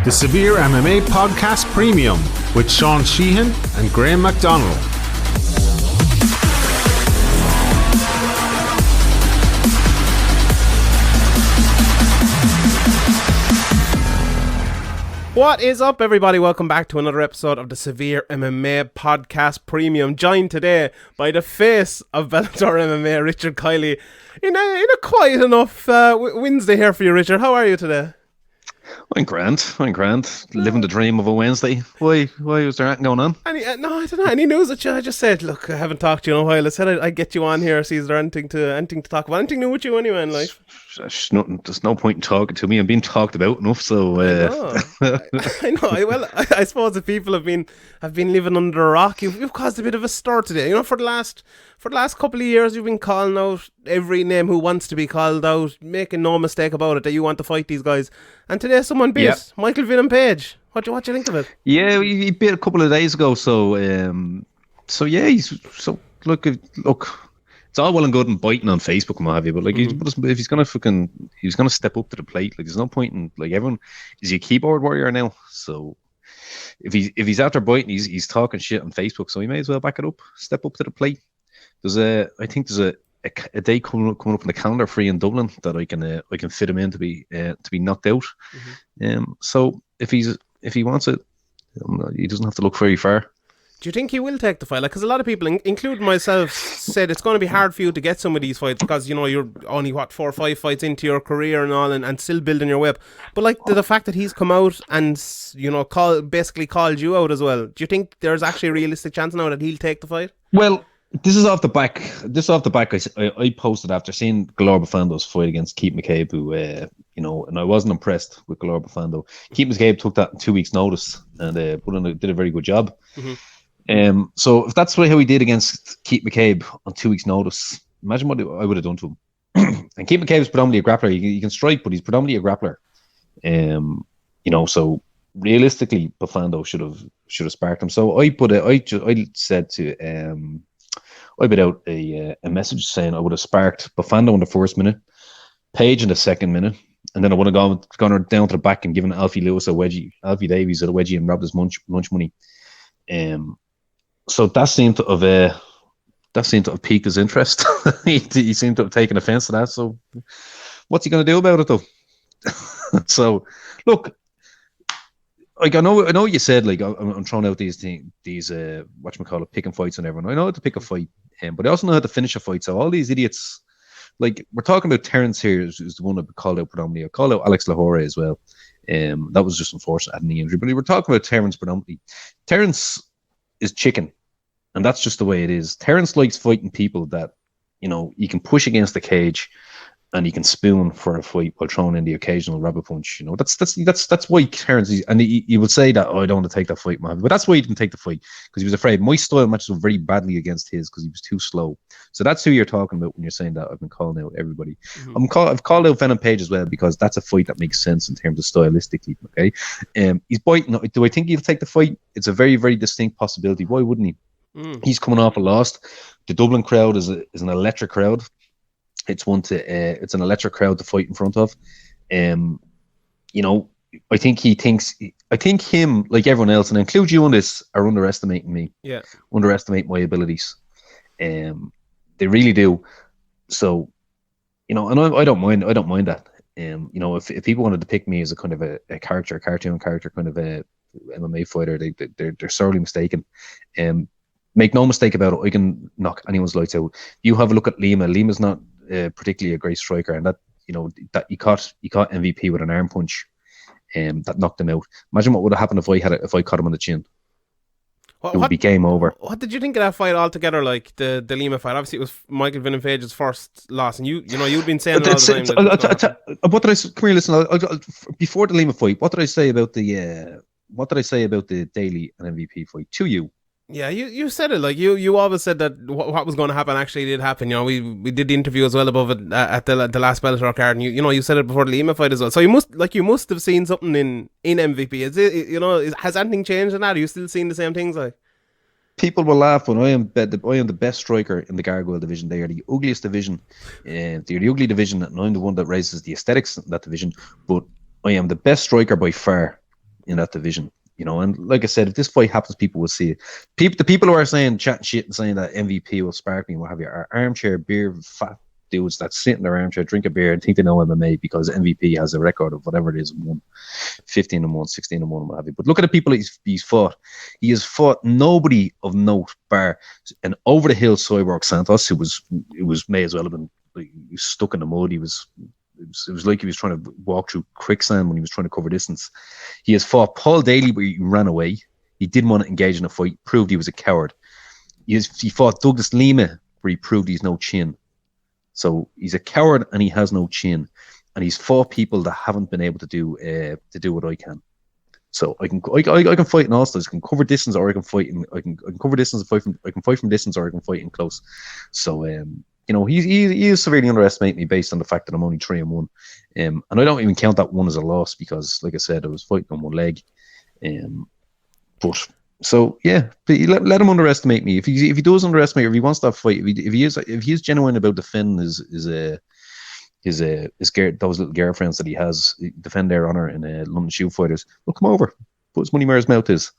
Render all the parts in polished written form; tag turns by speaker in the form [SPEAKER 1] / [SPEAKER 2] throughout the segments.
[SPEAKER 1] the Severe MMA Podcast Premium with Sean Sheehan and Graham McDonald. What is up, everybody? Welcome back to another episode of the Severe MMA Podcast Premium. Joined today by the face of Bellator MMA, Richard Kiely. In a quiet enough Wednesday here for you, Richard. How are you today?
[SPEAKER 2] I'm grand. Living the dream of a Wednesday. Why was there anything going on?
[SPEAKER 1] No, I don't know. Any news that I just said, look, I haven't talked to you in a while. I said I'd get you on here, see is there anything to talk about? Anything new with you anyway in life?
[SPEAKER 2] There's no point in talking to me. I'm being talked about enough, so...
[SPEAKER 1] I know. I suppose the people have been living under a rock. You've caused a bit of a stir today. You know, for the last couple of years, you've been calling out every name who wants to be called out, making no mistake about it, that you want to fight these guys. And today someone beat Michael Venom Page. What do you think of it?
[SPEAKER 2] Yeah, he beat a couple of days ago. So look. It's all well and good and biting on Facebook and what have you, but if he's gonna step up to the plate, like there's no point in everyone is he a keyboard warrior now. So if he's out there biting, he's talking shit on Facebook, so he may as well back it up, step up to the plate. I think there's a day coming up in the calendar for in Dublin that I can fit him in to be knocked out. So if he wants it, he doesn't have to look very far.
[SPEAKER 1] Do you think he will take the fight? Because a lot of people, including myself, said it's going to be hard for you to get some of these fights because you're only 4 or 5 fights into your career and all, and still building your way up. But the fact that he's come out and basically called you out as well. Do you think there's actually a realistic chance now that he'll take the fight?
[SPEAKER 2] Well, this is off the back. I posted after seeing Galor Bafando's fight against Keith McCabe, who and I wasn't impressed with Galor Bafando. Keith McCabe took that in 2 weeks' notice and did a very good job. Mm-hmm. So if that's how he did against Keith McCabe on 2 weeks' notice, imagine what I would have done to him. And Keith McCabe is predominantly a grappler. He can strike, but he's predominantly a grappler. So realistically, Bafando should have sparked him. So I put I put out a message saying I would have sparked Bafando in the first minute, Page in the second minute, and then I would have gone down to the back and given Alfie Davies a wedgie, and robbed his lunch money. So that seemed to have piqued his interest. he seemed to have taken offence to that. So what's he going to do about it though? So look, I know you said I'm throwing out these picking fights and everyone. I know how to pick a fight, but I also know how to finish a fight. So all these idiots, we're talking about Terence here, is the one that called out predominantly. I called out Alex Lahore as well. That was just unfortunate, had a knee injury. But we were talking about Terence predominantly. Terence is chicken, and that's just the way it is. Terence likes fighting people that you can push against the cage, and he can spoon for a fight while throwing in the occasional rabbit punch. That's why Terence is, and he would say that I don't want to take that fight, man. But that's why he didn't take the fight, because he was afraid. My style matches up very badly against his because he was too slow. So that's who you're talking about when you're saying that I've been calling out everybody. Mm-hmm. I've called out Venom Page as well because that's a fight that makes sense in terms of stylistically. Okay, he's biting. Do I think he'll take the fight? It's a very, very distinct possibility. Why wouldn't he? He's coming off a loss. The Dublin crowd is an electric crowd. It's an electric crowd to fight in front of. I think him, like everyone else, and I include you in this, are underestimating me. Yeah. Underestimate my abilities. They really do. So, and I don't mind that. If people wanted to pick me as a kind of a cartoon character, kind of a MMA fighter, they're sorely mistaken. Make no mistake about it, I can knock anyone's lights out. You have a look at Lima. Lima's not particularly a great striker, and that he caught MVP with an arm punch, that knocked him out. Imagine what would have happened if I caught him on the chin. It would be game over.
[SPEAKER 1] What did you think of that fight altogether? Like the Lima fight, obviously it was Michael Venom Page's first loss, and you'd been saying it all the time.
[SPEAKER 2] What did I? Come here, listen. Before the Lima fight, what did I say about the Daly and MVP fight to you?
[SPEAKER 1] Yeah, you said it. You always said that what was going to happen actually did happen. We did the interview as well above it at the last Bellator card, and you said it before the Lima fight as well. So you must have seen something in MVP. Is it? Has anything changed in that? Are you still seeing the same things like?
[SPEAKER 2] People will laugh when I am the best striker in the gargoyle division. They are the ugliest division. They're the ugly division, and I'm the one that raises the aesthetics in that division. But I am the best striker by far in that division. And like I said, if this fight happens, people will see it. The people who are saying, chatting shit and saying that MVP will spark me and what have you, are armchair beer fat dudes that sit in their armchair, drink a beer, and think they know MMA because MVP has a record of whatever it is, 15-1, 16-1, what have you. But look at the people he's fought. He has fought nobody of note bar an over the hill Cyborg Santos, who may as well have been he was stuck in the mud. It was like he was trying to walk through quicksand when he was trying to cover distance. He has fought Paul Daly, where he ran away. He didn't want to engage in a fight, proved he was a coward. He fought Douglas Lima, where he proved he's no chin. So he's a coward and he has no chin. And he's fought people that haven't been able to do what I can. So I can fight in all styles. I can cover distance, or I can fight in. I can cover distance and fight from. I can fight from distance, or I can fight in close. So he is severely underestimating me based on the fact that I'm only 3-1. And I don't even count that one as a loss because, like I said, I was fighting on one leg. But so yeah, but let him underestimate me. If he does underestimate, or if he wants that fight, if he is genuine about defending those little girlfriends that he has, defend their honor in London Shoe Fighters, well, come over. Put his money where his mouth is.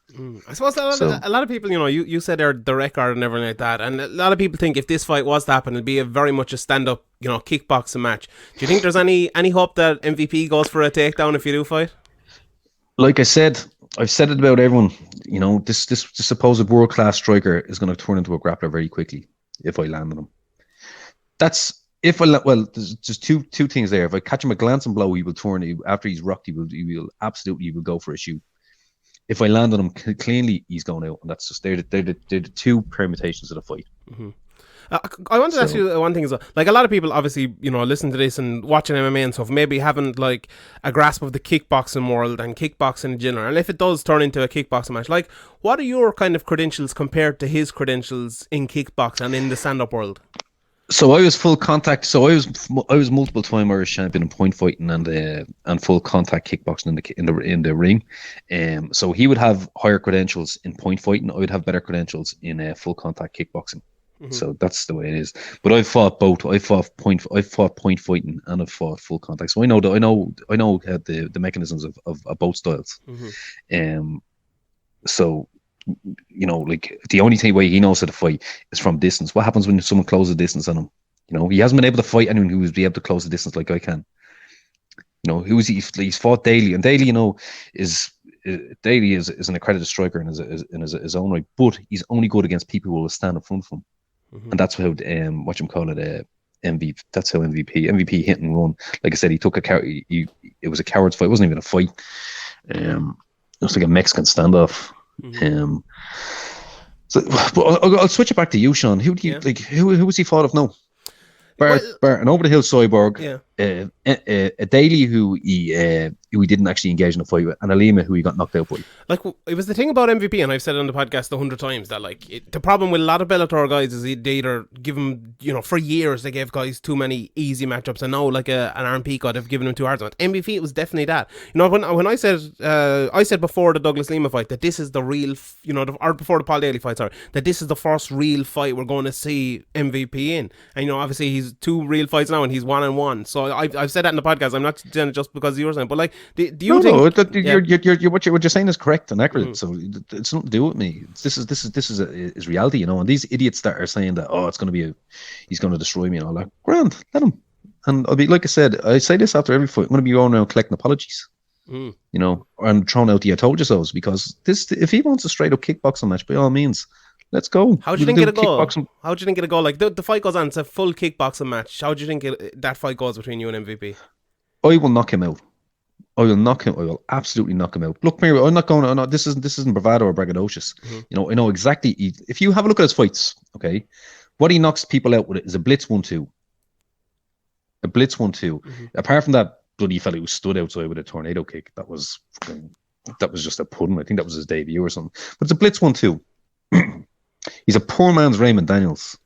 [SPEAKER 1] I suppose a lot of people, you said the record and everything like that, and a lot of people think if this fight was to happen, it'd be very much a stand-up, kickboxing match. Do you think there's any hope that MVP goes for a takedown if you do fight?
[SPEAKER 2] Like I said, I've said it about everyone. This supposed world-class striker is going to turn into a grappler very quickly if I land on him. There's two things there. If I catch him a glancing blow, he will turn. After he's rocked, he will go for a shoot. If I land on him cleanly, he's going out, and that's just they're the two permutations of the fight.
[SPEAKER 1] Mm-hmm. I wanted to ask you one thing as well. Like, a lot of people, obviously, listen to this and watching MMA and stuff, maybe haven't like a grasp of the kickboxing world and kickboxing in general. And if it does turn into a kickboxing match, like, what are your kind of credentials compared to his credentials in kickboxing and in the stand-up world?
[SPEAKER 2] So I was full contact. So I was multiple time Irish champion in point fighting and full contact kickboxing in the ring. So he would have higher credentials in point fighting. I would have better credentials in full contact kickboxing. Mm-hmm. So that's the way it is. But I've fought both. I've fought point fighting and I've fought full contact. So I know the mechanisms of both styles. Mm-hmm. So. Like the only way he knows how to fight is from distance. What happens when someone closes distance on him? He hasn't been able to fight anyone who would be able to close the distance like I can. He's fought Daly, and Daly, is an accredited striker in his own right, but he's only good against people who will stand in front of him, mm-hmm. and that's how MVP. That's how MVP hit and run. Like I said, he took it was a coward's fight. It wasn't even a fight. It was like a Mexican standoff. Mm-hmm. But I'll switch it back to you, Sean. Who do you like? Who was he fought of? No, an over the hill Cyborg, a Daly who he didn't actually engage in a fight with, and a Lima who he got knocked out by.
[SPEAKER 1] Like, it was the thing about MVP, and I've said it on the podcast 100 times, that the problem with a lot of Bellator guys is they either give them, for years they gave guys too many easy matchups, and now like an Aaron Peacock have given him too hard. MVP, it was definitely that. When I said before the Douglas Lima fight that this is the real, or before the Paul Daly fight, sorry, that this is the first real fight we're going to see MVP in, and obviously he's 2 real fights now and he's 1-1. So I've said that in the podcast. I'm not saying it just because you're saying, but like, do you think?
[SPEAKER 2] No, what you're saying is correct and accurate. So it's nothing to do with me. This is reality, And these idiots that are saying that he's going to destroy me and all that. Grand, let him. And I'll be, like I said, I say this after every fight. I'm going to be going around collecting apologies. And throwing out the "I told you so"s, because if he wants a straight up kickboxing match, by all means, let's go.
[SPEAKER 1] How do you think it'll go? How do you think it'll go? Like, the fight goes on, it's a full kickboxing match. How do you think that fight goes between you and MVP?
[SPEAKER 2] I will knock him out. I will absolutely knock him out. Look, Mary, I'm not going. This isn't bravado or braggadocious. Mm-hmm. I know exactly. If you have a look at his fights, okay, what he knocks people out with is a blitz 1-2. A blitz 1-2. Mm-hmm. Apart from that bloody fella who stood outside with a tornado kick, that was just a pudding. I think that was his debut or something. But it's a blitz 1-2. He's a poor man's Raymond Daniels.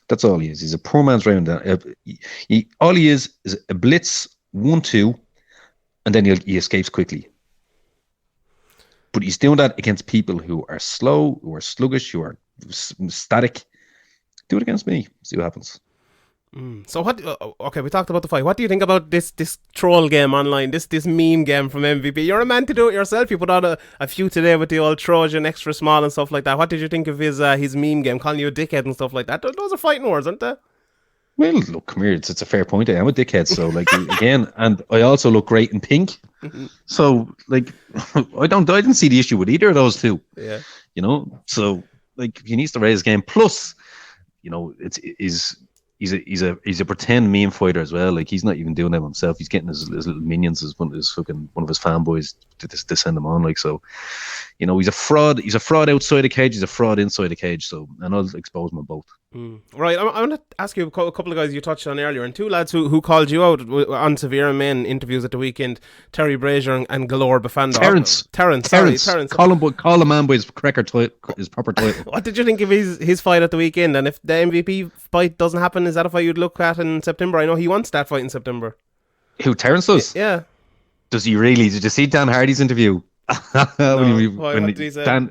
[SPEAKER 2] That's all he is. He's a poor man's Raymond Daniels. All he is a blitz 1-2, and then he escapes quickly. But he's doing that against people who are slow, who are sluggish, who are static. Do it against me. See what happens.
[SPEAKER 1] So what? Okay, we talked about the fight. What do you think about this troll game online? This meme game from MVP. You're a man to do it yourself. You put out a few today with the old Trojan extra small and stuff like that. What did you think of his meme game, calling you a dickhead and stuff like that? Those are fighting words, aren't they?
[SPEAKER 2] Well, look, come here. It's a fair point. I am a dickhead, so like again, and I also look great in pink. So like, I didn't see the issue with either of those two.
[SPEAKER 1] Yeah.
[SPEAKER 2] So like, he needs to raise his game. Plus, he's a pretend meme fighter as well. Like, he's not even doing them himself. He's getting his little minions as one of his fanboys to send them on. Like, so, he's a fraud. He's a fraud outside the cage. He's a fraud inside the cage. So, and I'll expose them both.
[SPEAKER 1] Right, I want to ask you a couple of guys you touched on earlier, and two lads who called you out on SevereMMA interviews at the weekend: Terry Brazier and Galore Bafando. Terence.
[SPEAKER 2] Call a man by his his proper title.
[SPEAKER 1] What did you think of his fight at the weekend? And if the MVP fight doesn't happen, is that a fight you'd look at in September? I know he wants that fight in September.
[SPEAKER 2] Who, Terence does?
[SPEAKER 1] Yeah.
[SPEAKER 2] Does he really? Did you see Dan Hardy's interview?
[SPEAKER 1] What did he say?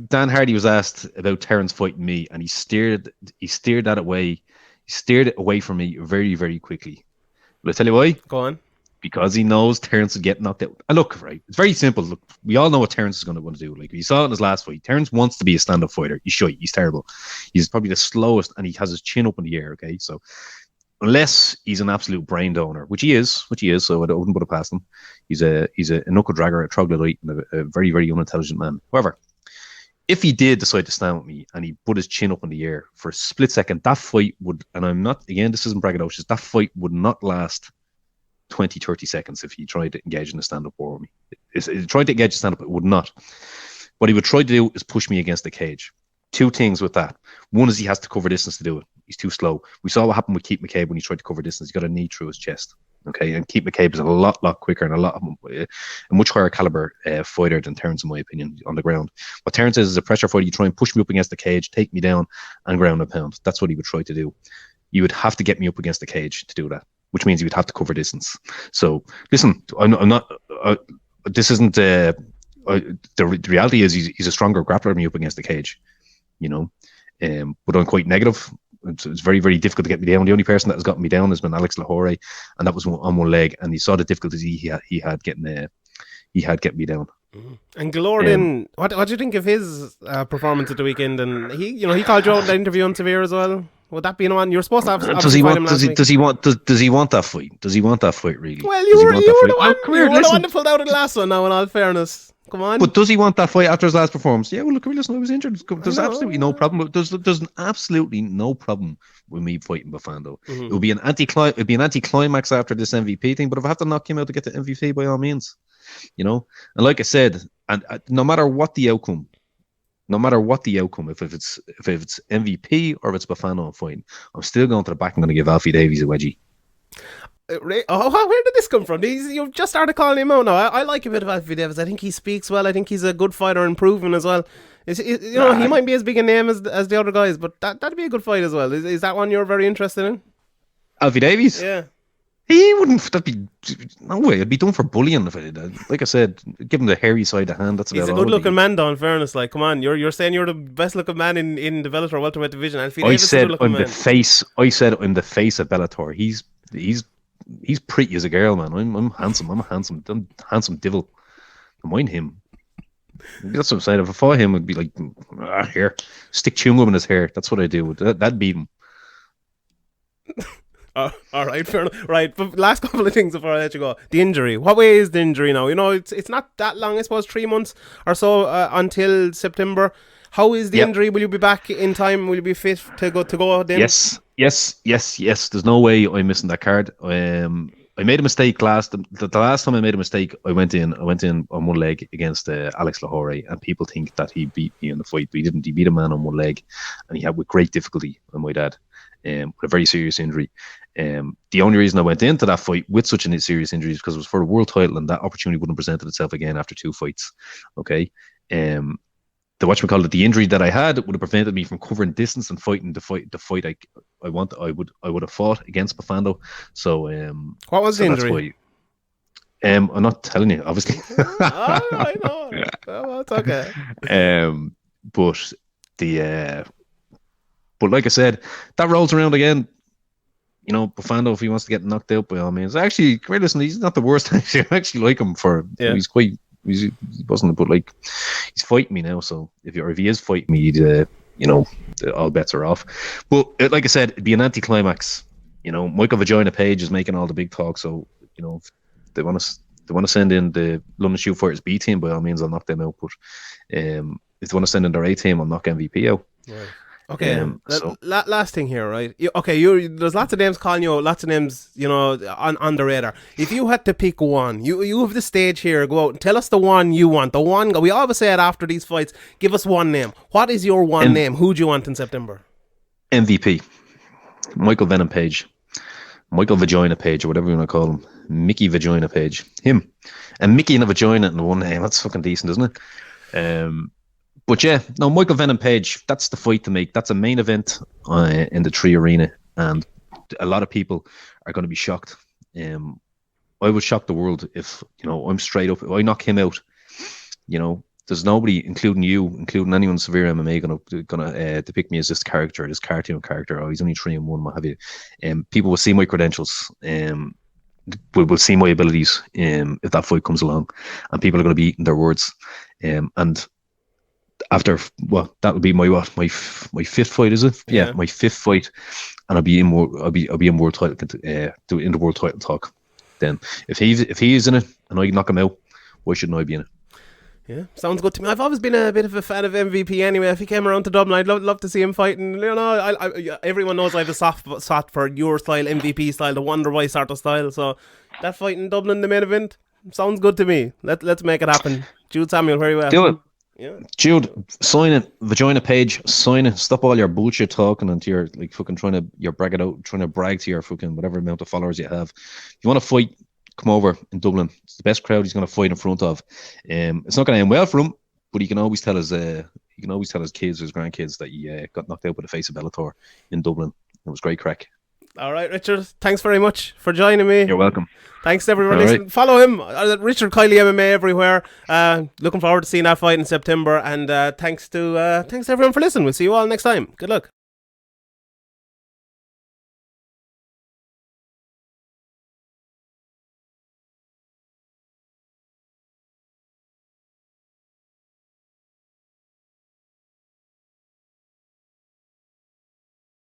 [SPEAKER 2] Dan Hardy was asked about Terence fighting me, and he steered it away from me very, very quickly. Will I tell you why?
[SPEAKER 1] Go on.
[SPEAKER 2] Because he knows Terence would get knocked out. And look, right, it's very simple. Look, we all know what Terence is going to want to do. Like, we saw it in his last fight. Terence wants to be a stand-up fighter. He's shy. He's terrible. He's probably the slowest, and he has his chin up in the air. Okay, so unless he's an absolute brain donor, which he is, so I wouldn't put it past him. He's a knuckle dragger, a troglodyte, and a very, very unintelligent man. However, if he did decide to stand with me and he put his chin up in the air for a split second, that fight would, and I'm not, again, this isn't braggadocious, that fight would not last 20, 30 seconds if he tried to engage in a stand-up war with me. If he tried to engage in stand-up, it would not. What he would try to do is push me against the cage. Two things with that. One is he has to cover distance to do it. He's too slow. We saw what happened with Keith McCabe when he tried to cover distance. He got a knee through his chest. Okay, and Keith McCabe is a lot quicker and a much higher caliber fighter than Terence, in my opinion, on the ground. What Terence is a pressure fighter. You try and push me up against the cage, take me down, and ground and pound. That's what he would try to do. You would have to get me up against the cage to do that, which means you would have to cover distance. So, listen, I'm not. This isn't. The reality is he's a stronger grappler than me up against the cage, but I'm quite negative. It's very, very difficult to get me down. The only person that has gotten me down has been Alex Lahore, and that was on one leg. And he saw the difficulties he had getting me down.
[SPEAKER 1] And Galore, then, what do you think of his performance at the weekend? And he called you out in the interview on Severe as well. Would that be one you're supposed to have? Does he want
[SPEAKER 2] that fight? Does he want that fight really?
[SPEAKER 1] Well, you were the one that pulled out in the last one. Now, in all fairness. Come on.
[SPEAKER 2] But does he want that fight after his last performance? Yeah, well, look, listen, I was injured. There's absolutely no problem. There's absolutely no problem with me fighting Bafando. It would be an anticlimax after this MVP thing, but if I have to knock him out to get the MVP, by all means, And like I said, and no matter what the outcome, if it's MVP or if it's Bafando I'm fighting, I'm still going to the back and going to give Alfie Davies a wedgie.
[SPEAKER 1] Where did this come from? You've just started calling him out now. I like a bit of Alfie Davis. I think he speaks well. I think he's a good fighter and proven as well. He might be as big a name as the other guys, but that'd be a good fight as well. Is that one you're very interested in?
[SPEAKER 2] Alfie Davies?
[SPEAKER 1] Yeah.
[SPEAKER 2] He wouldn't. No way. I'd be done for bullying if I did that. Like I said, give him the hairy side of the hand. That's about all.
[SPEAKER 1] He's a good-looking man, though. In fairness, like, come on, you're saying you're the best-looking man in the Bellator welterweight division. Alfie Davis is a good-looking man. I said I'm the face of Bellator. He's pretty as a girl, man. I'm handsome. I'm a handsome devil. I mind him. That's what I'm saying. If I fought him, it'd be like, here, stick chewing gum in his hair. That's what I do. That'd beat him. All right, fair enough. Right, but last couple of things before I let you go. The injury. What way is the injury now? It's not that long. I suppose 3 months or so until September. How is the injury? Will you be back in time? Will you be fit to go then?
[SPEAKER 2] Yes. There's no way I'm missing that card. I made a mistake the last time I made a mistake. I went in on one leg against Alex Lahore, and people think that he beat me in the fight, but he didn't. He beat a man on one leg, and he had with great difficulty, I might add, with a very serious injury. The only reason I went into that fight with such a serious injury is because it was for a world title, and that opportunity wouldn't have presented itself again after 2 fights. Okay. The injury that I had would have prevented me from covering distance and fighting the fight I would have fought against Bafando. So
[SPEAKER 1] what was the injury?
[SPEAKER 2] I'm not telling you, obviously.
[SPEAKER 1] I know. Yeah. Well, it's okay.
[SPEAKER 2] But like I said, that rolls around again. you know, Bufando, if he wants to get knocked out, by all means. Actually, great. Listen, he's not the worst. Actually, I actually like him for.
[SPEAKER 1] Yeah.
[SPEAKER 2] He's quite. He wasn't, but like, he's fighting me now. So if he is fighting me, you know, all bets are off. But like I said, it'd be an anticlimax. You know, Michael Vagina Page is making all the big talk. So you know, if they want to send in the London Shoot Fighters B team, by all means, I'll knock them out. But if they want to send in their A team, I'll knock MVP out.
[SPEAKER 1] Right. Okay.
[SPEAKER 2] So
[SPEAKER 1] Last thing here, right? There's lots of names calling you out, lots of names, you know, on the radar. If you had to pick one, you have the stage here. Go out and tell us the one you want. The one we always say it after these fights. Give us one name. What is your one name? Who do you want in September?
[SPEAKER 2] MVP. Michael Venom Page. Michael Vagina Page, or whatever you want to call him. Mickey Vagina Page. Him. And Mickey and a vagina in one name. That's fucking decent, isn't it? But yeah, no, Michael Venom Page, that's the fight to make. That's a main event in the Tree Arena. And a lot of people are going to be shocked. I would shock the world if, you know, I'm straight up. If I knock him out, you know, there's nobody, including you, including anyone SevereMMA, gonna depict me as this character, this cartoon character. Oh, he's only 3-1, what have you. People will see my credentials. Will see my abilities if that fight comes along, and people are going to be eating their words. And after that would be my fifth fight, is it? Yeah, my fifth fight, and I'll be in world title in the world title talk. Then if he is in it and I knock him out, why shouldn't I be in it?
[SPEAKER 1] Yeah, sounds good to me. I've always been a bit of a fan of MVP anyway. If he came around to Dublin, I'd love to see him fighting. You know, everyone knows I have a soft spot for your style, MVP style, the Wonder Boy sort of style. So that fight in Dublin, the main event, sounds good to me. Let's make it happen. Jude Samuel, very well.
[SPEAKER 2] Do it.
[SPEAKER 1] Yeah.
[SPEAKER 2] Jude, sign it. Vagina Page, sign it. Stop all your bullshit talking and you're like fucking trying to brag to your fucking whatever amount of followers you have. If you want to fight, come over in Dublin. It's the best crowd he's going to fight in front of. It's not going to end well for him, but he can always tell his kids or his grandkids that he got knocked out by the face of Bellator in Dublin. It was great crack.
[SPEAKER 1] All right, Richard. Thanks very much for joining me.
[SPEAKER 2] You're welcome.
[SPEAKER 1] Thanks to everyone listening. Right. Follow him, Richard Kiely MMA everywhere. Looking forward to seeing that fight in September. And thanks to everyone for listening. We'll see you all next time. Good luck.